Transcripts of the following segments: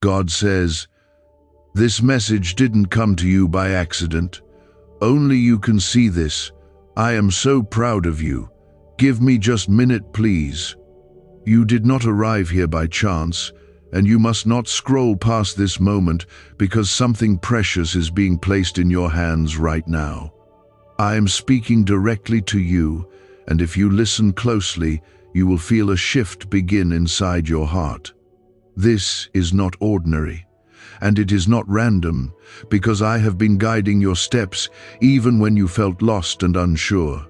God says, "This message didn't come to you by accident. Only you can see this. I am so proud of you. Give me just a minute, please." You did not arrive here by chance, and you must not scroll past this moment because something precious is being placed in your hands right now. I am speaking directly to you, and if you listen closely, you will feel a shift begin inside your heart. This is not ordinary, and it is not random, because I have been guiding your steps even when you felt lost and unsure.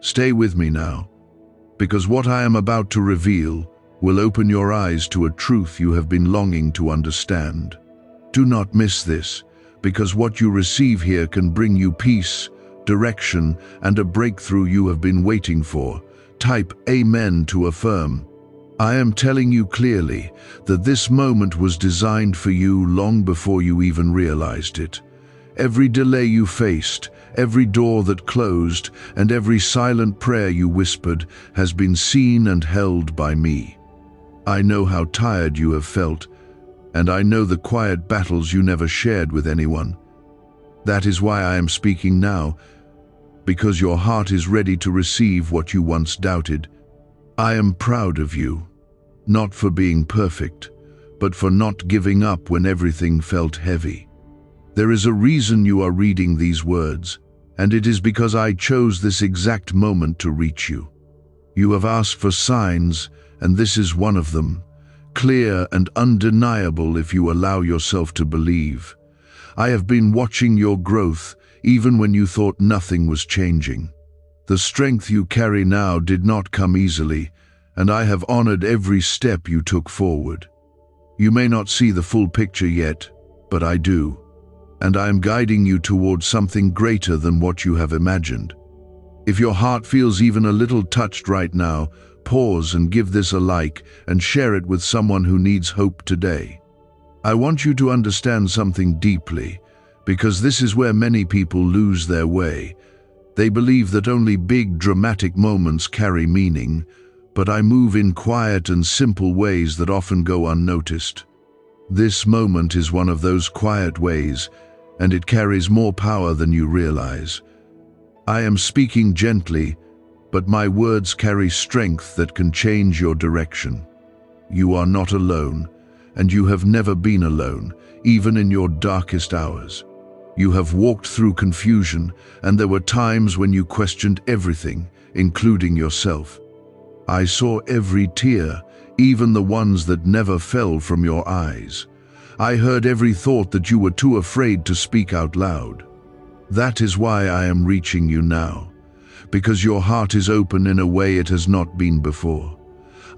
Stay with me now, because what I am about to reveal will open your eyes to a truth you have been longing to understand. Do not miss this, because what you receive here can bring you peace, direction, and a breakthrough you have been waiting for. Type Amen to affirm. I am telling you clearly that this moment was designed for you long before you even realized it. Every delay you faced, every door that closed, and every silent prayer you whispered has been seen and held by me. I know how tired you have felt, and I know the quiet battles you never shared with anyone. That is why I am speaking now, because your heart is ready to receive what you once doubted. I am proud of you, not for being perfect, but for not giving up when everything felt heavy. There is a reason you are reading these words, and it is because I chose this exact moment to reach you. You have asked for signs, and this is one of them, clear and undeniable if you allow yourself to believe. I have been watching your growth, even when you thought nothing was changing. The strength you carry now did not come easily, and I have honored every step you took forward. You may not see the full picture yet, but I do, and I am guiding you towards something greater than what you have imagined. If your heart feels even a little touched right now, pause and give this a like and share it with someone who needs hope today. I want you to understand something deeply, because this is where many people lose their way. They believe that only big, dramatic moments carry meaning, but I move in quiet and simple ways that often go unnoticed. This moment is one of those quiet ways, and it carries more power than you realize. I am speaking gently, but my words carry strength that can change your direction. You are not alone, and you have never been alone, even in your darkest hours. You have walked through confusion, and there were times when you questioned everything, including yourself. I saw every tear, even the ones that never fell from your eyes. I heard every thought that you were too afraid to speak out loud. That is why I am reaching you now, because your heart is open in a way it has not been before.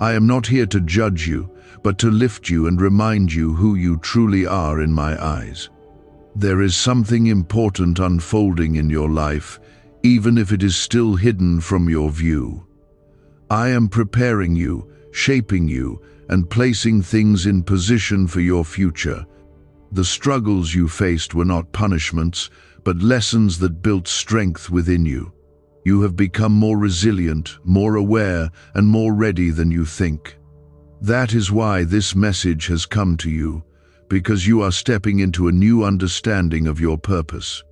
I am not here to judge you, but to lift you and remind you who you truly are in my eyes. There is something important unfolding in your life, even if it is still hidden from your view. I am preparing you, shaping you, and placing things in position for your future. The struggles you faced were not punishments, but lessons that built strength within you. You have become more resilient, more aware, and more ready than you think. That is why this message has come to you, because you are stepping into a new understanding of your purpose.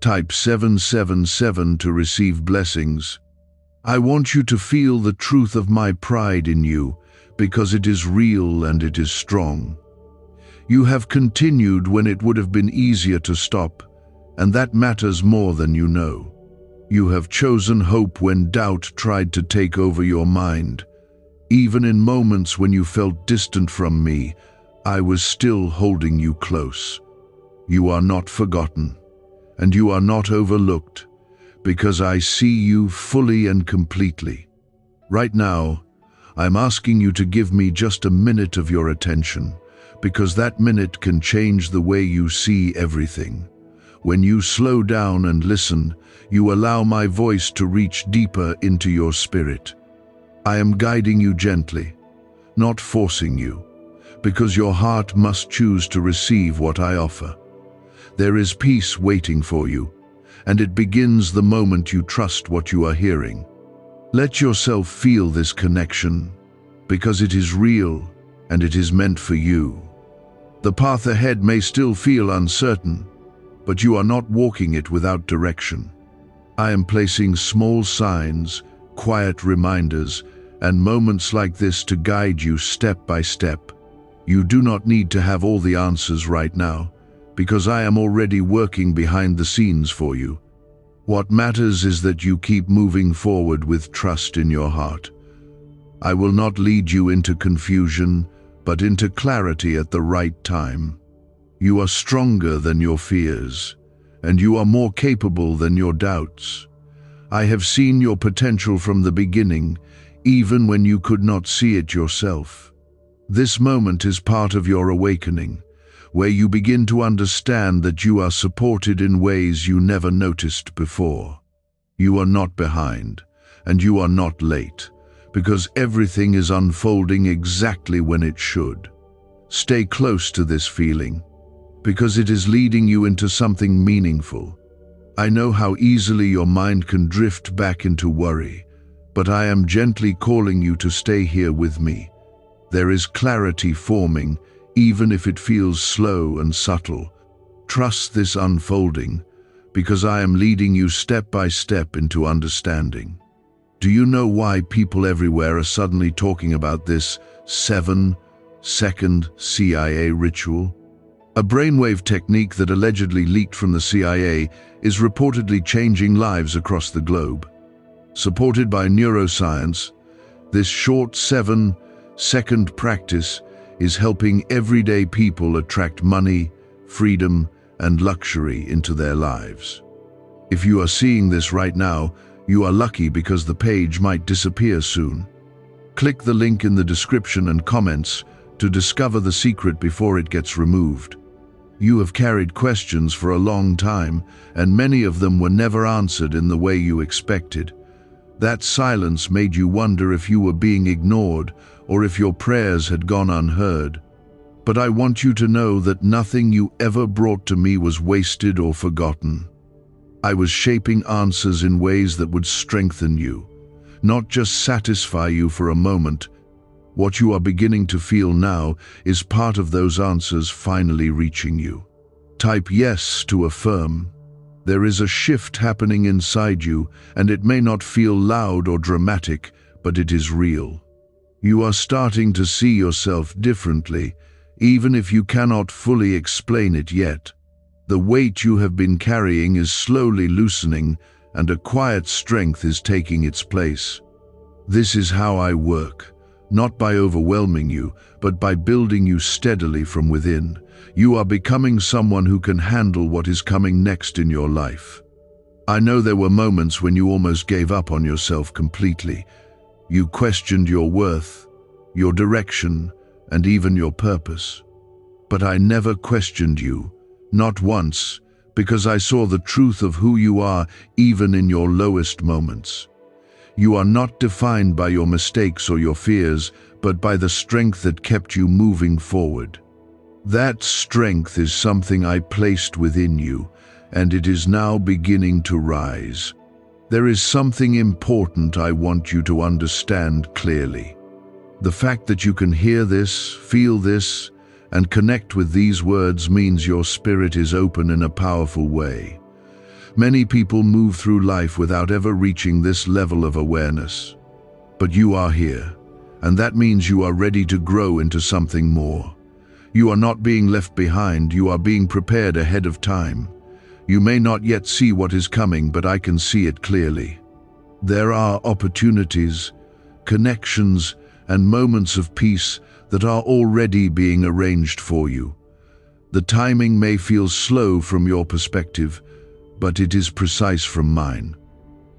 Type 777 to receive blessings. I want you to feel the truth of my pride in you, because it is real and it is strong. You have continued when it would have been easier to stop, and that matters more than you know. You have chosen hope when doubt tried to take over your mind. Even in moments when you felt distant from me, I was still holding you close. You are not forgotten, and you are not overlooked, because I see you fully and completely. Right now, I'm asking you to give me just a minute of your attention, because that minute can change the way you see everything. When you slow down and listen, you allow my voice to reach deeper into your spirit. I am guiding you gently, not forcing you, because your heart must choose to receive what I offer. There is peace waiting for you, and it begins the moment you trust what you are hearing. Let yourself feel this connection, because it is real and it is meant for you. The path ahead may still feel uncertain, but you are not walking it without direction. I am placing small signs, quiet reminders, and moments like this to guide you step by step. You do not need to have all the answers right now, because I am already working behind the scenes for you. What matters is that you keep moving forward with trust in your heart. I will not lead you into confusion, but into clarity at the right time. You are stronger than your fears, and you are more capable than your doubts. I have seen your potential from the beginning, even when you could not see it yourself. This moment is part of your awakening, where you begin to understand that you are supported in ways you never noticed before. You are not behind, and you are not late, because everything is unfolding exactly when it should. Stay close to this feeling, because it is leading you into something meaningful. I know how easily your mind can drift back into worry, but I am gently calling you to stay here with me. There is clarity forming, even if it feels slow and subtle. Trust this unfolding, because I am leading you step by step into understanding. Do you know why people everywhere are suddenly talking about this 7-second CIA ritual? A brainwave technique that allegedly leaked from the CIA is reportedly changing lives across the globe. Supported by neuroscience, this short 7-second practice is helping everyday people attract money, freedom, and luxury into their lives. If you are seeing this right now, you are lucky because the page might disappear soon. Click the link in the description and comments to discover the secret before it gets removed. You have carried questions for a long time, and many of them were never answered in the way you expected. That silence made you wonder if you were being ignored or if your prayers had gone unheard. But I want you to know that nothing you ever brought to me was wasted or forgotten. I was shaping answers in ways that would strengthen you, not just satisfy you for a moment. What you are beginning to feel now is part of those answers finally reaching you. Type yes to affirm. There is a shift happening inside you, and it may not feel loud or dramatic, but it is real. You are starting to see yourself differently, even if you cannot fully explain it yet. The weight you have been carrying is slowly loosening, and a quiet strength is taking its place. This is how I work, not by overwhelming you, but by building you steadily from within. You are becoming someone who can handle what is coming next in your life. I know there were moments when you almost gave up on yourself completely. You questioned your worth, your direction, and even your purpose. But I never questioned you. Not once, because I saw the truth of who you are even in your lowest moments. You are not defined by your mistakes or your fears, but by the strength that kept you moving forward. That strength is something I placed within you, and it is now beginning to rise. There is something important I want you to understand clearly. The fact that you can hear this, feel this, and connect with these words means your spirit is open in a powerful way. Many people move through life without ever reaching this level of awareness. But you are here, and that means you are ready to grow into something more. You are not being left behind, you are being prepared ahead of time. You may not yet see what is coming, but I can see it clearly. There are opportunities, connections, and moments of peace that are already being arranged for you. The timing may feel slow from your perspective, but it is precise from mine.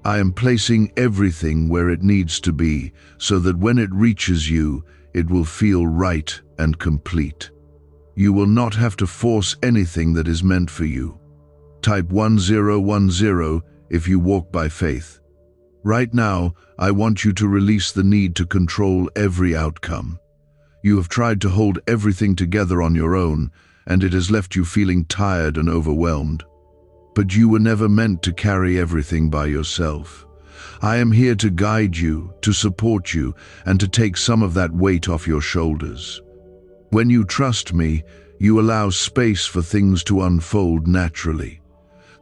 I am placing everything where it needs to be, so that when it reaches you, it will feel right and complete. You will not have to force anything that is meant for you. Type 1010 if you walk by faith. Right now, I want you to release the need to control every outcome. You have tried to hold everything together on your own, and it has left you feeling tired and overwhelmed. But you were never meant to carry everything by yourself. I am here to guide you, to support you, and to take some of that weight off your shoulders. When you trust me, You allow space for things to unfold naturally.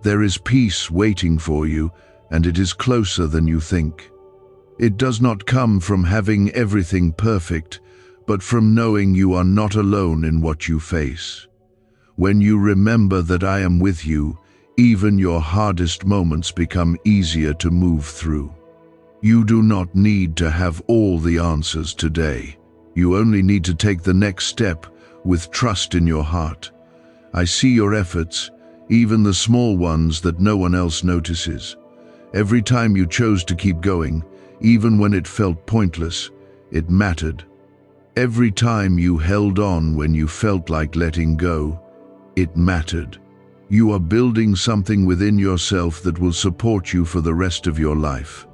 There is peace waiting for you, and it is closer than you think. It does not come from having everything perfect, but from knowing you are not alone in what you face. When you remember that I am with you, even your hardest moments become easier to move through. You do not need to have all the answers today. You only need to take the next step with trust in your heart. I see your efforts, even the small ones that no one else notices. Every time you chose to keep going, even when it felt pointless, it mattered. Every time you held on when you felt like letting go, it mattered. You are building something within yourself that will support you for the rest of your life.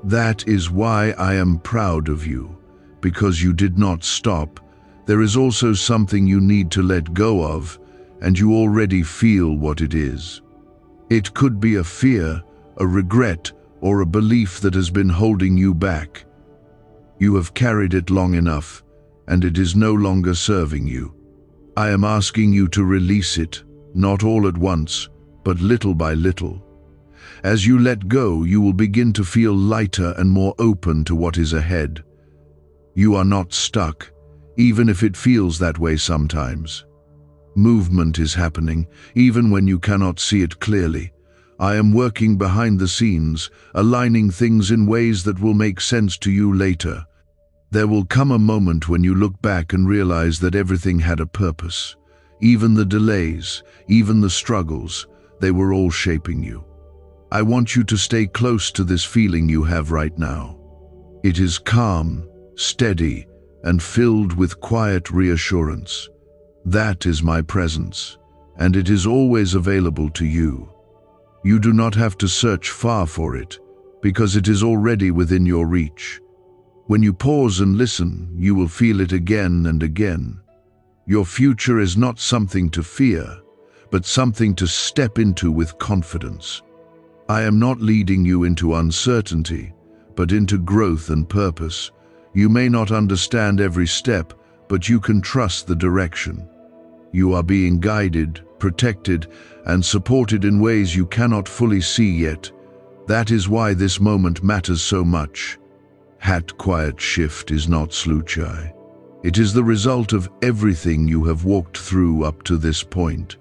That is why I am proud of you, because you did not stop. There is also something you need to let go of, and you already feel what it is. It could be a fear, a regret, or a belief that has been holding you back. You have carried it long enough, and it is no longer serving you. I am asking you to release it, not all at once, but little by little. As you let go, you will begin to feel lighter and more open to what is ahead. You are not stuck, even if it feels that way sometimes. Movement is happening, even when you cannot see it clearly. I am working behind the scenes, aligning things in ways that will make sense to you later. There will come a moment when you look back and realize that everything had a purpose. Even the delays, even the struggles, they were all shaping you. I want you to stay close to this feeling you have right now. It is calm, steady, and filled with quiet reassurance. That is my presence, and it is always available to you. You do not have to search far for it, because it is already within your reach. When you pause and listen, you will feel it again and again. Your future is not something to fear, but something to step into with confidence. I am not leading you into uncertainty, but into growth and purpose. You may not understand every step, but you can trust the direction. You are being guided, protected, and supported in ways you cannot fully see yet. That is why this moment matters so much. That quiet shift is not sluchai. It is the result of everything you have walked through up to this point.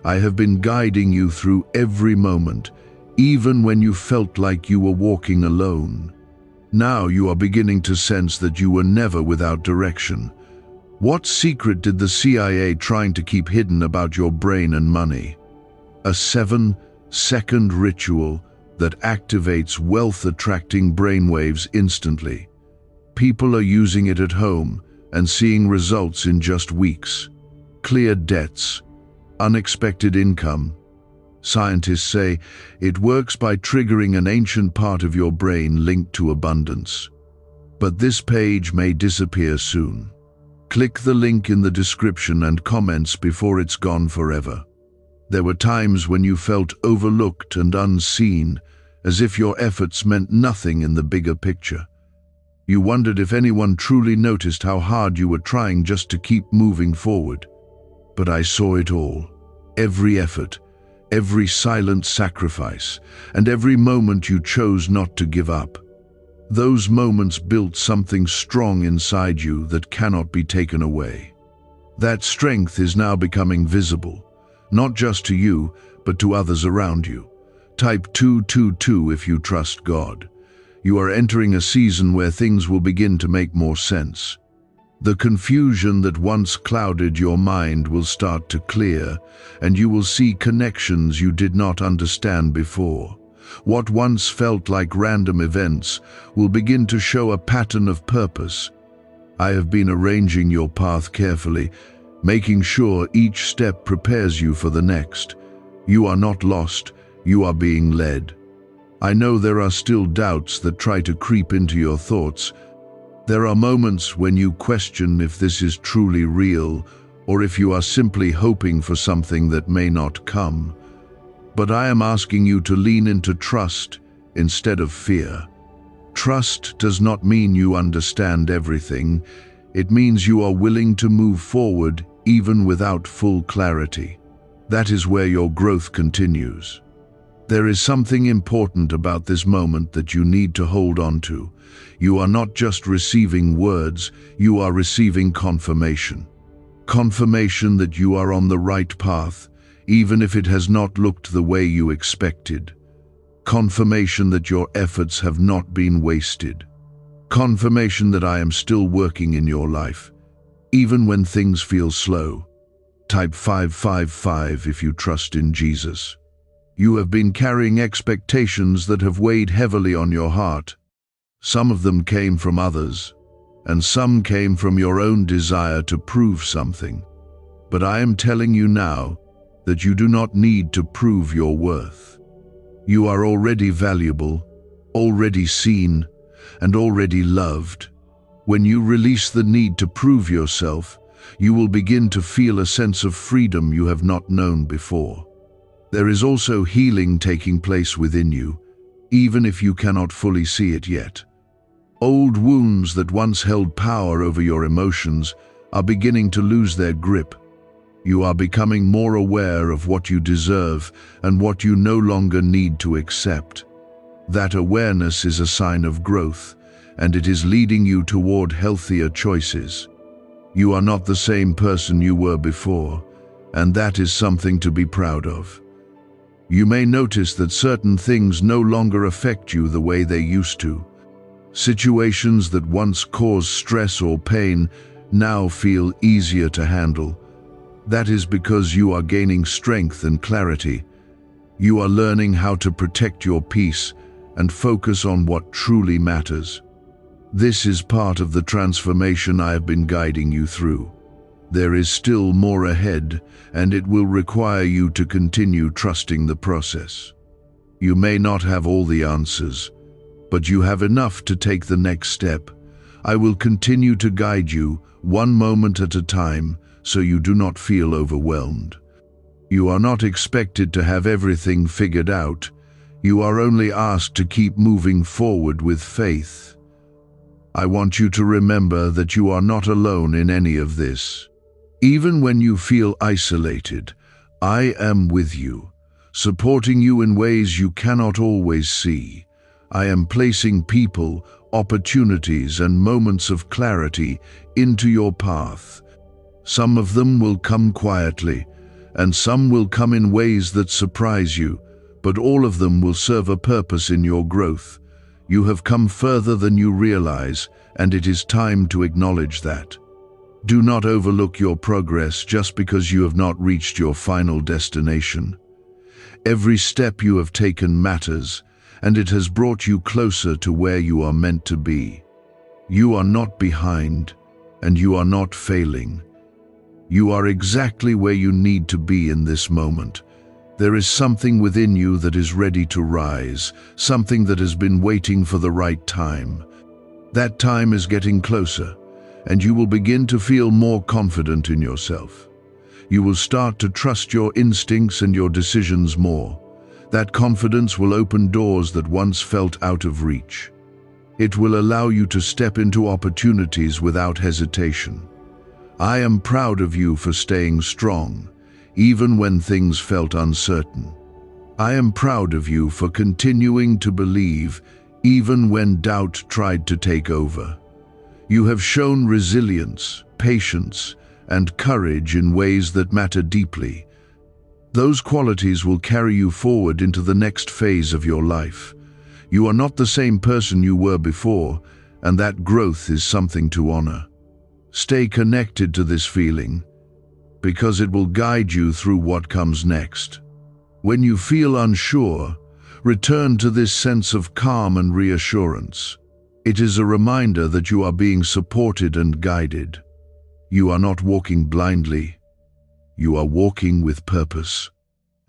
I have been guiding you through every moment, even when you felt like you were walking alone. Now you are beginning to sense that you were never without direction. What secret did the CIA trying to keep hidden about your brain and money? A 7-second ritual that activates wealth-attracting brainwaves instantly. People are using it at home and seeing results in just weeks. Cleared debts, unexpected income. Scientists say it works by triggering an ancient part of your brain linked to abundance. But this page may disappear soon. Click the link in the description and comments before it's gone forever. There were times when you felt overlooked and unseen, as if your efforts meant nothing in the bigger picture. You wondered if anyone truly noticed how hard you were trying just to keep moving forward. But I saw it all. Every effort, every silent sacrifice, and every moment you chose not to give up. Those moments built something strong inside you that cannot be taken away. That strength is now becoming visible, not just to you, but to others around you. Type 222 if you trust God. You are entering a season where things will begin to make more sense. The confusion that once clouded your mind will start to clear, and you will see connections you did not understand before. What once felt like random events will begin to show a pattern of purpose. I have been arranging your path carefully, making sure each step prepares you for the next. You are not lost, you are being led. I know there are still doubts that try to creep into your thoughts. There are moments when you question if this is truly real, or if you are simply hoping for something that may not come. But I am asking you to lean into trust instead of fear. Trust does not mean you understand everything. It means you are willing to move forward even without full clarity. That is where your growth continues. There is something important about this moment that you need to hold on to. You are not just receiving words, you are receiving confirmation. Confirmation that you are on the right path, even if it has not looked the way you expected. Confirmation that your efforts have not been wasted. Confirmation that I am still working in your life, even when things feel slow. Type 555 if you trust in Jesus. You have been carrying expectations that have weighed heavily on your heart. Some of them came from others, and some came from your own desire to prove something. But I am telling you now that you do not need to prove your worth. You are already valuable, already seen, and already loved. When you release the need to prove yourself, you will begin to feel a sense of freedom you have not known before. There is also healing taking place within you, even if you cannot fully see it yet. Old wounds that once held power over your emotions are beginning to lose their grip. You are becoming more aware of what you deserve and what you no longer need to accept. That awareness is a sign of growth, and it is leading you toward healthier choices. You are not the same person you were before, and that is something to be proud of. You may notice that certain things no longer affect you the way they used to. Situations that once caused stress or pain now feel easier to handle. That is because you are gaining strength and clarity. You are learning how to protect your peace and focus on what truly matters. This is part of the transformation I have been guiding you through. There is still more ahead, and it will require you to continue trusting the process. You may not have all the answers, but you have enough to take the next step. I will continue to guide you, one moment at a time, so you do not feel overwhelmed. You are not expected to have everything figured out. You are only asked to keep moving forward with faith. I want you to remember that you are not alone in any of this. Even when you feel isolated, I am with you, supporting you in ways you cannot always see. I am placing people, opportunities, and moments of clarity into your path. Some of them will come quietly, and some will come in ways that surprise you, but all of them will serve a purpose in your growth. You have come further than you realize, and it is time to acknowledge that. Do not overlook your progress just because you have not reached your final destination. Every step you have taken matters, and it has brought you closer to where you are meant to be. You are not behind, and you are not failing. You are exactly where you need to be in this moment. There is something within you that is ready to rise, something that has been waiting for the right time. That time is getting closer, and you will begin to feel more confident in yourself. You will start to trust your instincts and your decisions more. That confidence will open doors that once felt out of reach. It will allow you to step into opportunities without hesitation. I am proud of you for staying strong, even when things felt uncertain. I am proud of you for continuing to believe, even when doubt tried to take over. You have shown resilience, patience, and courage in ways that matter deeply. Those qualities will carry you forward into the next phase of your life. You are not the same person you were before, and that growth is something to honor. Stay connected to this feeling, because it will guide you through what comes next. When you feel unsure, return to this sense of calm and reassurance. It is a reminder that you are being supported and guided. You are not walking blindly. You are walking with purpose.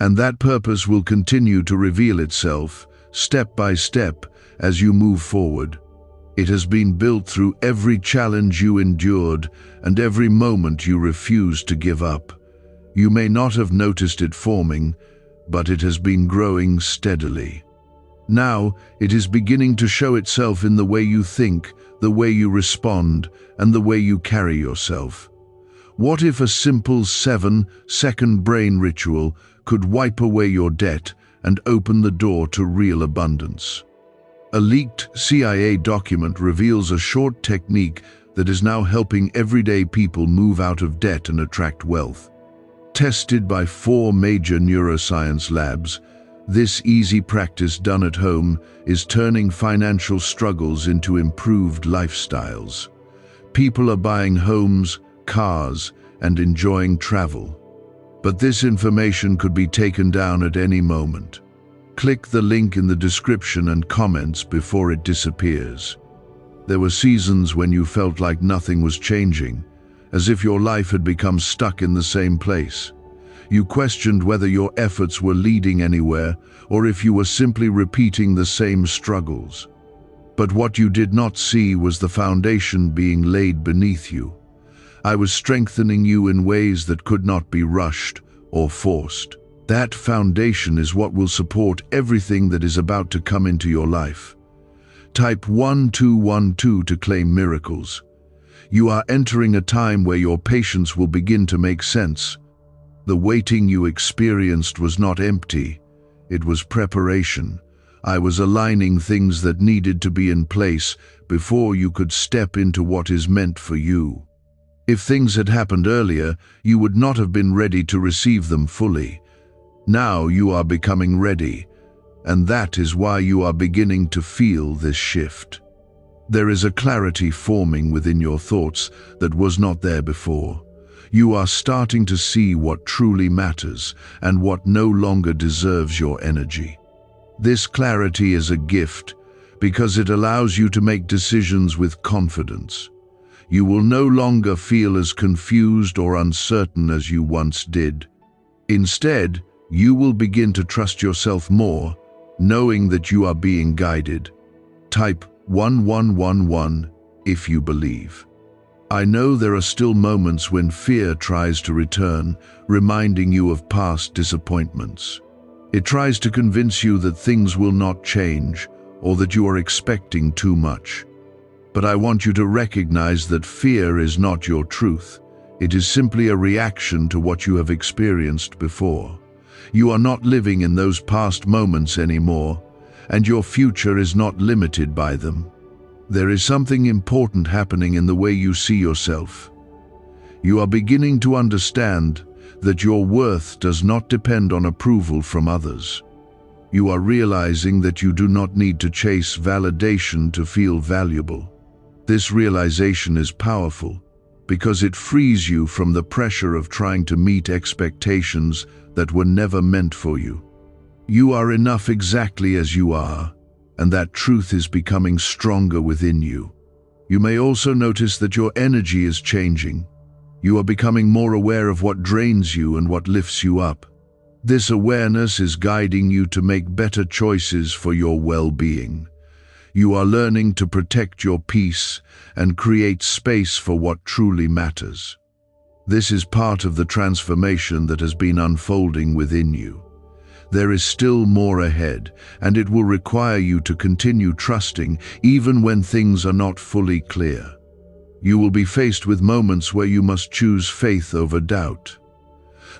And that purpose will continue to reveal itself, step by step, as you move forward. It has been built through every challenge you endured and every moment you refused to give up. You may not have noticed it forming, but it has been growing steadily. Now, it is beginning to show itself in the way you think, the way you respond, and the way you carry yourself. What if a simple 7-second brain ritual could wipe away your debt and open the door to real abundance? A leaked CIA document reveals a short technique that is now helping everyday people move out of debt and attract wealth. Tested by 4 major neuroscience labs, this easy practice done at home is turning financial struggles into improved lifestyles. People are buying homes, cars, and enjoying travel. But this information could be taken down at any moment. Click the link in the description and comments before it disappears. There were seasons when you felt like nothing was changing, as if your life had become stuck in the same place. You questioned whether your efforts were leading anywhere or if you were simply repeating the same struggles. But what you did not see was the foundation being laid beneath you. I was strengthening you in ways that could not be rushed or forced. That foundation is what will support everything that is about to come into your life. Type 1212 to claim miracles. You are entering a time where your patience will begin to make sense. The waiting you experienced was not empty, it was preparation. I was aligning things that needed to be in place before you could step into what is meant for you. If things had happened earlier, you would not have been ready to receive them fully. Now you are becoming ready, and that is why you are beginning to feel this shift. There is a clarity forming within your thoughts that was not there before. You are starting to see what truly matters and what no longer deserves your energy. This clarity is a gift because it allows you to make decisions with confidence. You will no longer feel as confused or uncertain as you once did. Instead, you will begin to trust yourself more, knowing that you are being guided. Type 1111 if you believe. I know there are still moments when fear tries to return, reminding you of past disappointments. It tries to convince you that things will not change or that you are expecting too much. But I want you to recognize that fear is not your truth. It is simply a reaction to what you have experienced before. You are not living in those past moments anymore, and your future is not limited by them. There is something important happening in the way you see yourself. You are beginning to understand that your worth does not depend on approval from others. You are realizing that you do not need to chase validation to feel valuable. This realization is powerful because it frees you from the pressure of trying to meet expectations that were never meant for you. You are enough exactly as you are, and that truth is becoming stronger within you. You may also notice that your energy is changing. You are becoming more aware of what drains you and what lifts you up. This awareness is guiding you to make better choices for your well-being. You are learning to protect your peace and create space for what truly matters. This is part of the transformation that has been unfolding within you. There is still more ahead, and it will require you to continue trusting even when things are not fully clear. You will be faced with moments where you must choose faith over doubt.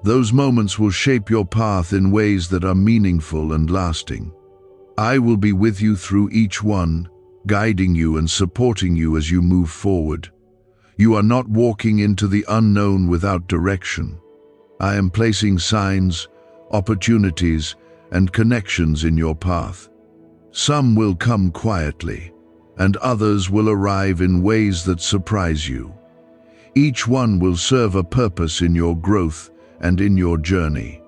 Those moments will shape your path in ways that are meaningful and lasting. I will be with you through each one, guiding you and supporting you as you move forward. You are not walking into the unknown without direction. I am placing signs, opportunities, and connections in your path. Some will come quietly, and others will arrive in ways that surprise you. Each one will serve a purpose in your growth and in your journey.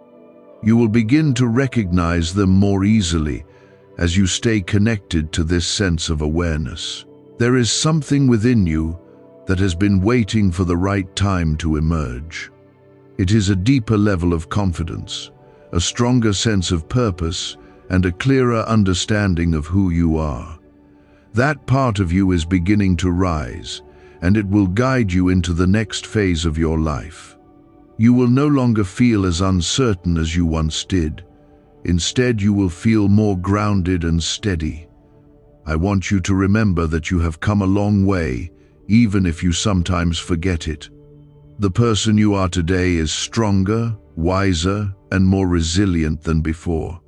You will begin to recognize them more easily as you stay connected to this sense of awareness. There is something within you that has been waiting for the right time to emerge. It is a deeper level of confidence, a stronger sense of purpose, and a clearer understanding of who you are. That part of you is beginning to rise, and it will guide you into the next phase of your life. You will no longer feel as uncertain as you once did. Instead, you will feel more grounded and steady. I want you to remember that you have come a long way, even if you sometimes forget it. The person you are today is stronger, wiser, and more resilient than before.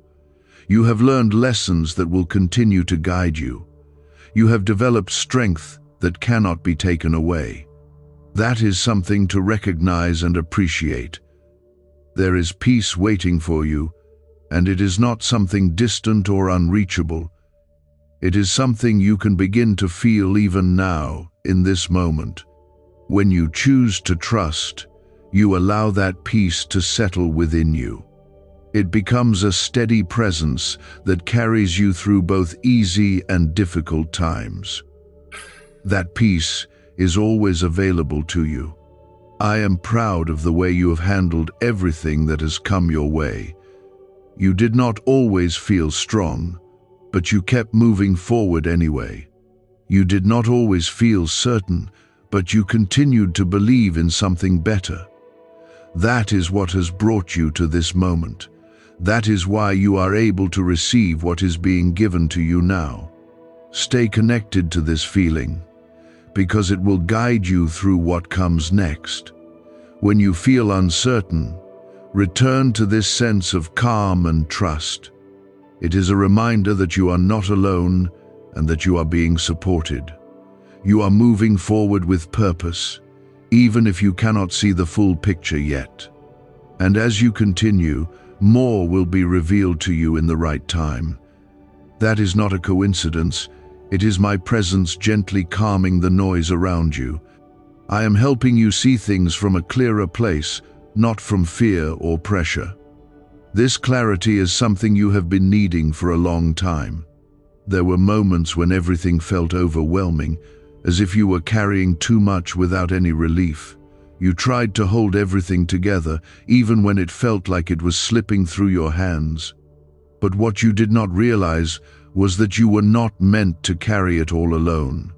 You have learned lessons that will continue to guide you. You have developed strength that cannot be taken away. That is something to recognize and appreciate. There is peace waiting for you, and it is not something distant or unreachable. It is something you can begin to feel even now, in this moment. When you choose to trust, you allow that peace to settle within you. It becomes a steady presence that carries you through both easy and difficult times. That peace is always available to you. I am proud of the way you have handled everything that has come your way. You did not always feel strong, but you kept moving forward anyway. You did not always feel certain, but you continued to believe in something better. That is what has brought you to this moment. That is why you are able to receive what is being given to you now. Stay connected to this feeling, because it will guide you through what comes next. When you feel uncertain, return to this sense of calm and trust. It is a reminder that you are not alone and that you are being supported. You are moving forward with purpose, even if you cannot see the full picture yet. And as you continue, more will be revealed to you in the right time. That is not a coincidence. It is my presence gently calming the noise around you. I am helping you see things from a clearer place, not from fear or pressure. This clarity is something you have been needing for a long time. There were moments when everything felt overwhelming, as if you were carrying too much without any relief. You tried to hold everything together, even when it felt like it was slipping through your hands. But what you did not realize was that you were not meant to carry it all alone.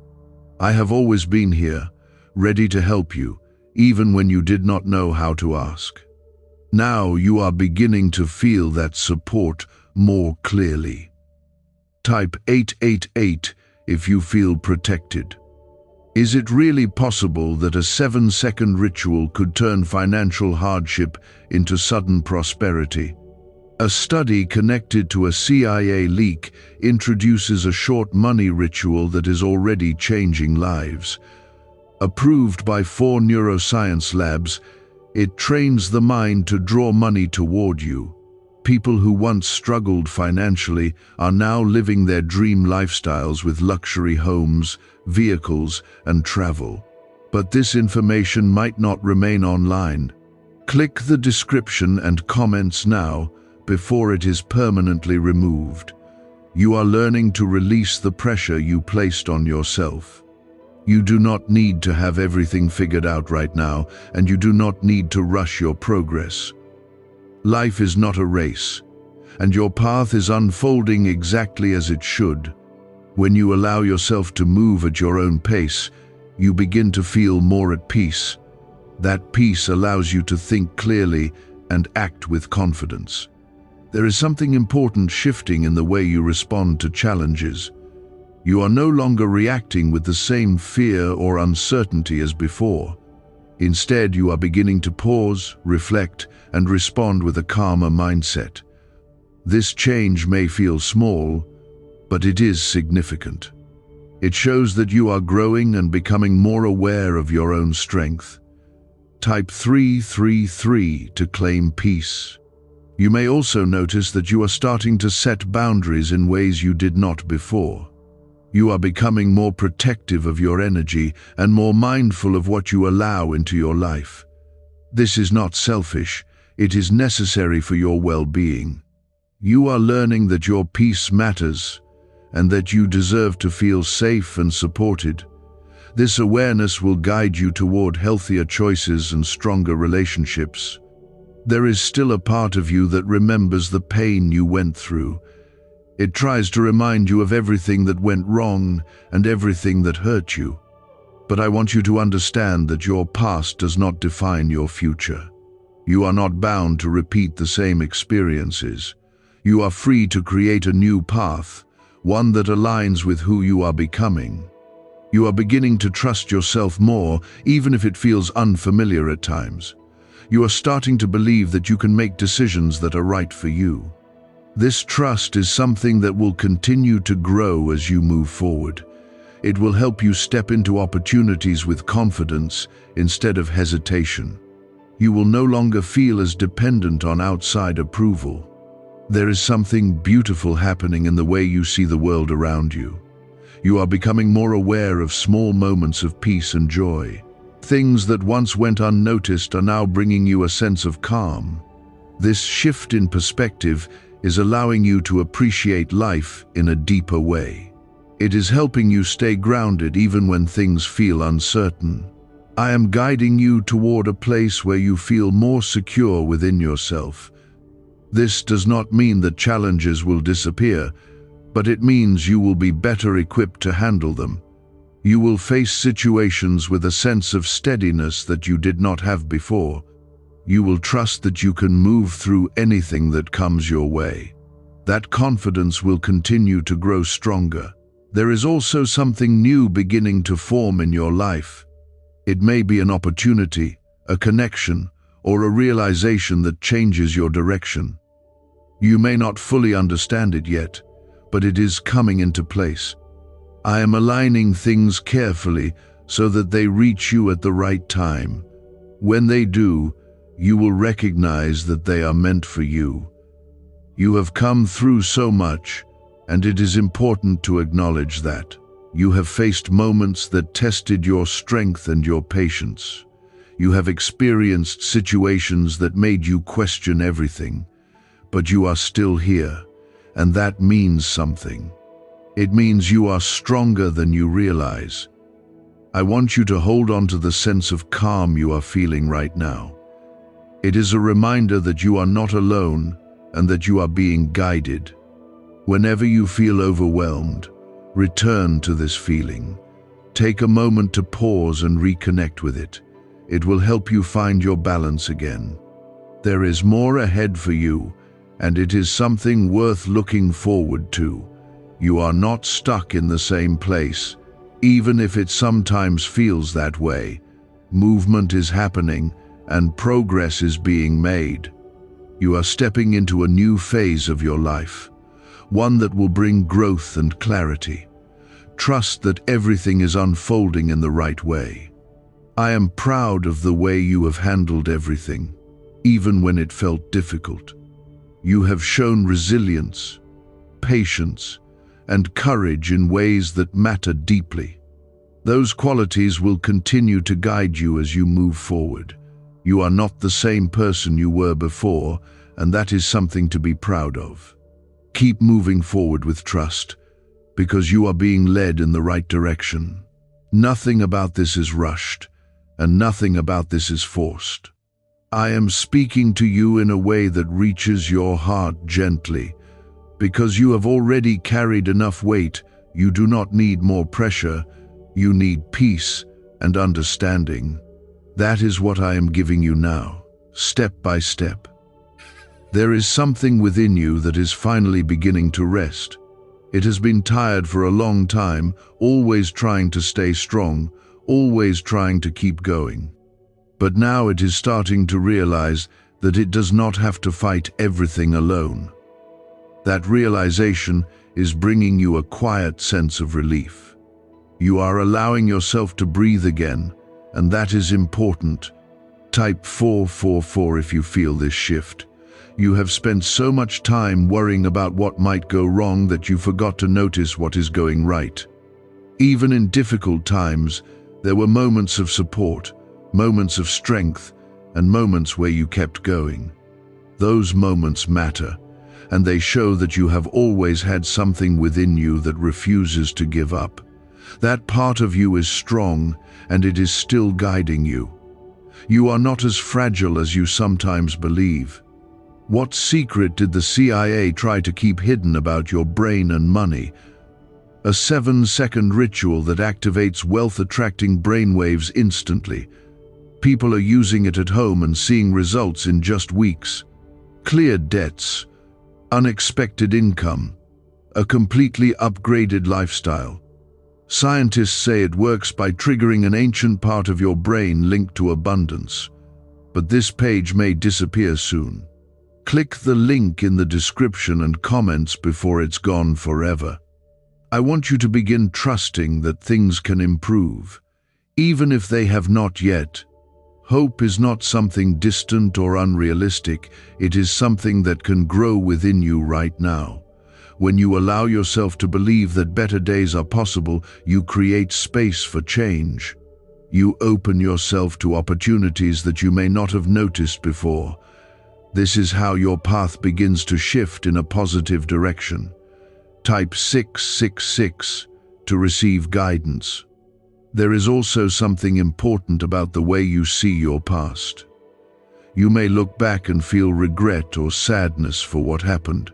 I have always been here, ready to help you, even when you did not know how to ask. Now you are beginning to feel that support more clearly. Type 888 if you feel protected. Is it really possible that a 7-second ritual could turn financial hardship into sudden prosperity? A study connected to a CIA leak introduces a short money ritual that is already changing lives. Approved by 4 neuroscience labs, it trains the mind to draw money toward you. People who once struggled financially are now living their dream lifestyles with luxury homes, vehicles, and travel. But this information might not remain online. Click the description and comments now before it is permanently removed. You are learning to release the pressure you placed on yourself. You do not need to have everything figured out right now, and you do not need to rush your progress. Life is not a race, and your path is unfolding exactly as it should. When you allow yourself to move at your own pace, you begin to feel more at peace. That peace allows you to think clearly and act with confidence. There is something important shifting in the way you respond to challenges. You are no longer reacting with the same fear or uncertainty as before. Instead, you are beginning to pause, reflect, and respond with a calmer mindset. This change may feel small, but it is significant. It shows that you are growing and becoming more aware of your own strength. Type 333 to claim peace. You may also notice that you are starting to set boundaries in ways you did not before. You are becoming more protective of your energy and more mindful of what you allow into your life. This is not selfish, it is necessary for your well-being. You are learning that your peace matters and that you deserve to feel safe and supported. This awareness will guide you toward healthier choices and stronger relationships. There is still a part of you that remembers the pain you went through. It tries to remind you of everything that went wrong and everything that hurt you. But I want you to understand that your past does not define your future. You are not bound to repeat the same experiences. You are free to create a new path, one that aligns with who you are becoming. You are beginning to trust yourself more, even if it feels unfamiliar at times. You are starting to believe that you can make decisions that are right for you. This trust is something that will continue to grow as you move forward. It will help you step into opportunities with confidence instead of hesitation. You will no longer feel as dependent on outside approval. There is something beautiful happening in the way you see the world around you. You are becoming more aware of small moments of peace and joy. Things that once went unnoticed are now bringing you a sense of calm. This shift in perspective is allowing you to appreciate life in a deeper way. It is helping you stay grounded even when things feel uncertain. I am guiding you toward a place where you feel more secure within yourself. This does not mean that challenges will disappear, but it means you will be better equipped to handle them. You will face situations with a sense of steadiness that you did not have before. You will trust that you can move through anything that comes your way. That confidence will continue to grow stronger. There is also something new beginning to form in your life. It may be an opportunity, a connection, or a realization that changes your direction. You may not fully understand it yet, but it is coming into place. I am aligning things carefully so that they reach you at the right time. When they do, you will recognize that they are meant for you. You have come through so much, and it is important to acknowledge that. You have faced moments that tested your strength and your patience. You have experienced situations that made you question everything. But you are still here, and that means something. It means you are stronger than you realize. I want you to hold on to the sense of calm you are feeling right now. It is a reminder that you are not alone and that you are being guided. Whenever you feel overwhelmed, return to this feeling. Take a moment to pause and reconnect with it. It will help you find your balance again. There is more ahead for you, and it is something worth looking forward to. You are not stuck in the same place, even if it sometimes feels that way. Movement is happening, and progress is being made. You are stepping into a new phase of your life, one that will bring growth and clarity. Trust that everything is unfolding in the right way. I am proud of the way you have handled everything, even when it felt difficult. You have shown resilience, patience, and courage in ways that matter deeply. Those qualities will continue to guide you as you move forward. You are not the same person you were before, and that is something to be proud of. Keep moving forward with trust, because you are being led in the right direction. Nothing about this is rushed, and nothing about this is forced. I am speaking to you in a way that reaches your heart gently. Because you have already carried enough weight, you do not need more pressure. You need peace and understanding. That is what I am giving you now, step by step. There is something within you that is finally beginning to rest. It has been tired for a long time, always trying to stay strong, always trying to keep going. But now it is starting to realize that it does not have to fight everything alone. That realization is bringing you a quiet sense of relief. You are allowing yourself to breathe again, and that is important. Type 444 if you feel this shift. You have spent so much time worrying about what might go wrong that you forgot to notice what is going right. Even in difficult times, there were moments of support, moments of strength, and moments where you kept going. Those moments matter, and they show that you have always had something within you that refuses to give up. That part of you is strong, and it is still guiding you. You are not as fragile as you sometimes believe. What secret did the CIA try to keep hidden about your brain and money? A 7-second ritual that activates wealth-attracting brainwaves instantly. People are using it at home and seeing results in just weeks. Cleared debts, unexpected income, a completely upgraded lifestyle. Scientists say it works by triggering an ancient part of your brain linked to abundance. But this page may disappear soon. Click the link in the description and comments before it's gone forever. I want you to begin trusting that things can improve, even if they have not yet. Hope is not something distant or unrealistic. It is something that can grow within you right now. When you allow yourself to believe that better days are possible, you create space for change. You open yourself to opportunities that you may not have noticed before. This is how your path begins to shift in a positive direction. Type 666 to receive guidance. There is also something important about the way you see your past. You may look back and feel regret or sadness for what happened.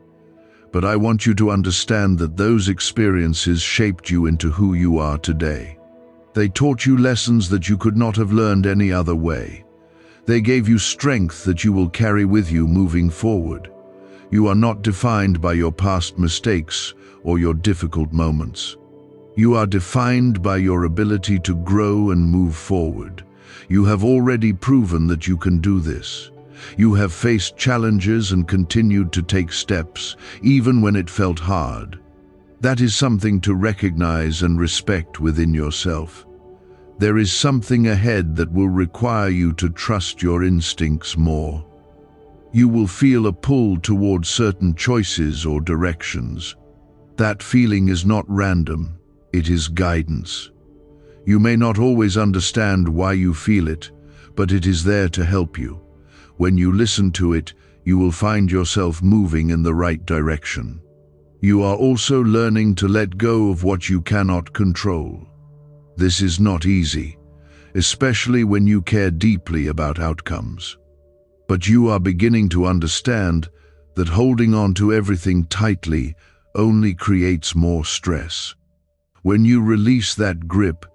But I want you to understand that those experiences shaped you into who you are today. They taught you lessons that you could not have learned any other way. They gave you strength that you will carry with you moving forward. You are not defined by your past mistakes or your difficult moments. You are defined by your ability to grow and move forward. You have already proven that you can do this. You have faced challenges and continued to take steps, even when it felt hard. That is something to recognize and respect within yourself. There is something ahead that will require you to trust your instincts more. You will feel a pull towards certain choices or directions. That feeling is not random, it is guidance. You may not always understand why you feel it, but it is there to help you. When you listen to it, you will find yourself moving in the right direction. You are also learning to let go of what you cannot control. This is not easy, especially when you care deeply about outcomes. But you are beginning to understand that holding on to everything tightly only creates more stress. When you release that grip,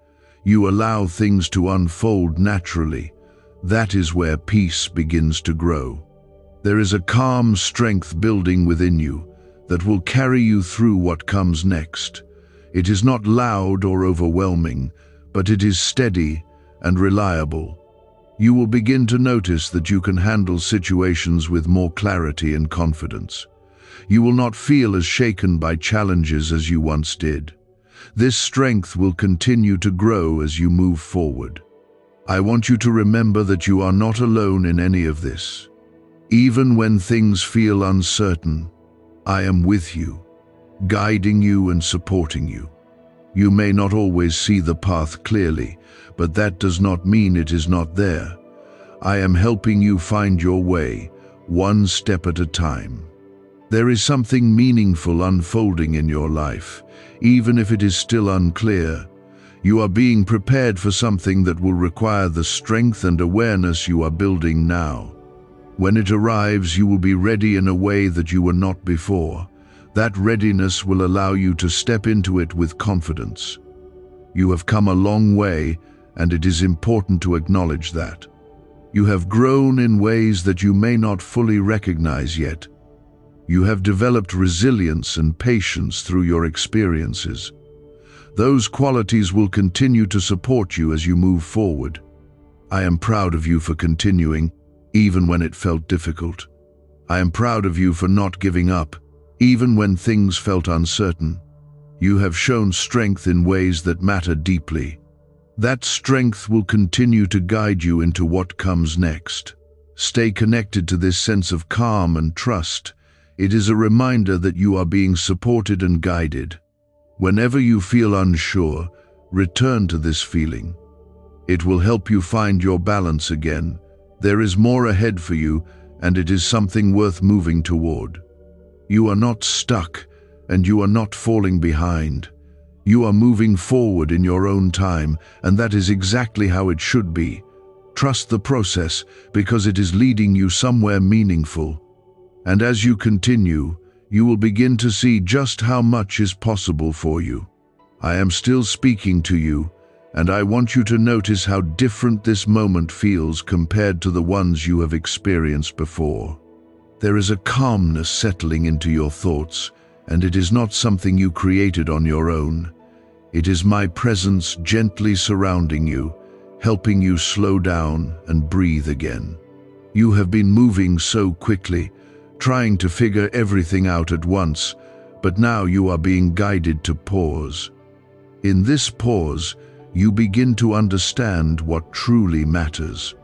you allow things to unfold naturally. That is where peace begins to grow. There is a calm strength building within you that will carry you through what comes next. It is not loud or overwhelming, but it is steady and reliable. You will begin to notice that you can handle situations with more clarity and confidence. You will not feel as shaken by challenges as you once did. This strength will continue to grow as you move forward. I want you to remember that you are not alone in any of this. Even when things feel uncertain, I am with you, guiding you and supporting you. You may not always see the path clearly, but that does not mean it is not there. I am helping you find your way, one step at a time. There is something meaningful unfolding in your life, even if it is still unclear. You are being prepared for something that will require the strength and awareness you are building now. When it arrives, you will be ready in a way that you were not before. That readiness will allow you to step into it with confidence. You have come a long way, and it is important to acknowledge that. You have grown in ways that you may not fully recognize yet. You have developed resilience and patience through your experiences. Those qualities will continue to support you as you move forward. I am proud of you for continuing, even when it felt difficult. I am proud of you for not giving up, even when things felt uncertain. You have shown strength in ways that matter deeply. That strength will continue to guide you into what comes next. Stay connected to this sense of calm and trust. It is a reminder that you are being supported and guided. Whenever you feel unsure, return to this feeling. It will help you find your balance again. There is more ahead for you, and it is something worth moving toward. You are not stuck, and you are not falling behind. You are moving forward in your own time, and that is exactly how it should be. Trust the process, because it is leading you somewhere meaningful. And as you continue, you will begin to see just how much is possible for you. I am still speaking to you, and I want you to notice how different this moment feels compared to the ones you have experienced before. There is a calmness settling into your thoughts, and it is not something you created on your own. It is my presence gently surrounding you, helping you slow down and breathe again. You have been moving so quickly, trying to figure everything out at once, but now you are being guided to pause. In this pause, you begin to understand what truly matters.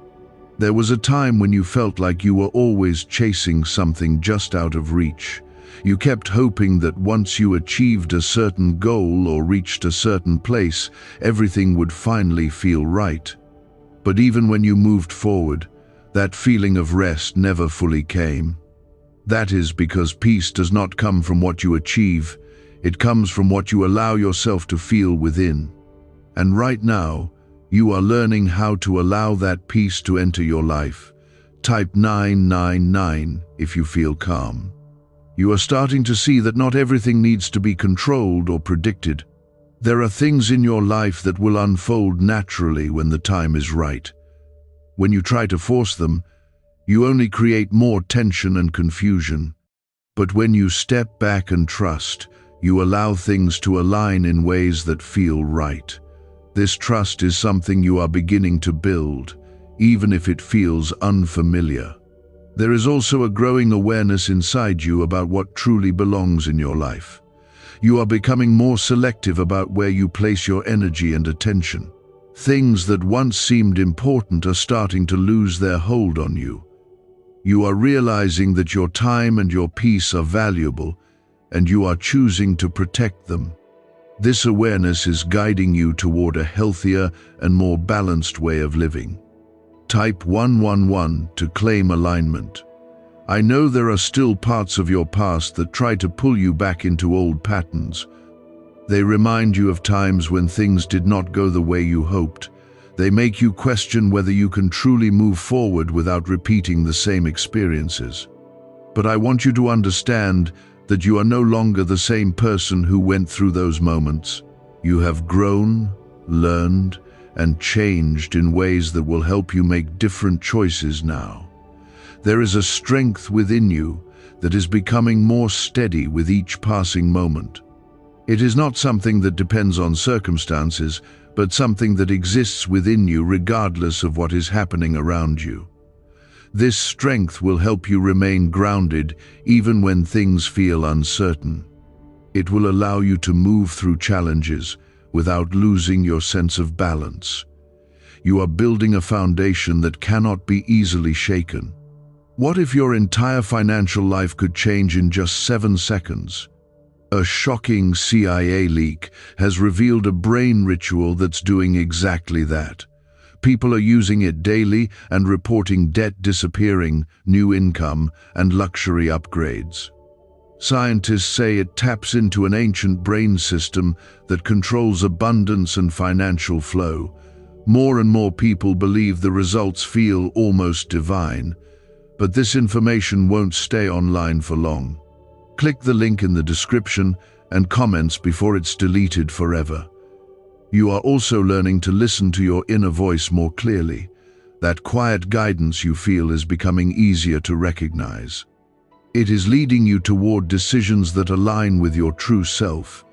There was a time when you felt like you were always chasing something just out of reach. You kept hoping that once you achieved a certain goal or reached a certain place, everything would finally feel right. But even when you moved forward, that feeling of rest never fully came. That is because peace does not come from what you achieve, it comes from what you allow yourself to feel within. And right now, you are learning how to allow that peace to enter your life. Type 999 if you feel calm. You are starting to see that not everything needs to be controlled or predicted. There are things in your life that will unfold naturally when the time is right. When you try to force them, you only create more tension and confusion. But when you step back and trust, you allow things to align in ways that feel right. This trust is something you are beginning to build, even if it feels unfamiliar. There is also a growing awareness inside you about what truly belongs in your life. You are becoming more selective about where you place your energy and attention. Things that once seemed important are starting to lose their hold on you. You are realizing that your time and your peace are valuable, and you are choosing to protect them. This awareness is guiding you toward a healthier and more balanced way of living. Type 111 to claim alignment. I know there are still parts of your past that try to pull you back into old patterns. They remind you of times when things did not go the way you hoped. They make you question whether you can truly move forward without repeating the same experiences. But I want you to understand that you are no longer the same person who went through those moments. You have grown, learned, and changed in ways that will help you make different choices now. There is a strength within you that is becoming more steady with each passing moment. It is not something that depends on circumstances, but something that exists within you regardless of what is happening around you. This strength will help you remain grounded even when things feel uncertain. It will allow you to move through challenges without losing your sense of balance. You are building a foundation that cannot be easily shaken. What if your entire financial life could change in just 7 seconds? A shocking CIA leak has revealed a brain ritual that's doing exactly that. People are using it daily and reporting debt disappearing, new income, and luxury upgrades. Scientists say it taps into an ancient brain system that controls abundance and financial flow. More and more people believe the results feel almost divine, but this information won't stay online for long. Click the link in the description and comments before it's deleted forever. You are also learning to listen to your inner voice more clearly. That quiet guidance you feel is becoming easier to recognize. It is leading you toward decisions that align with your true self.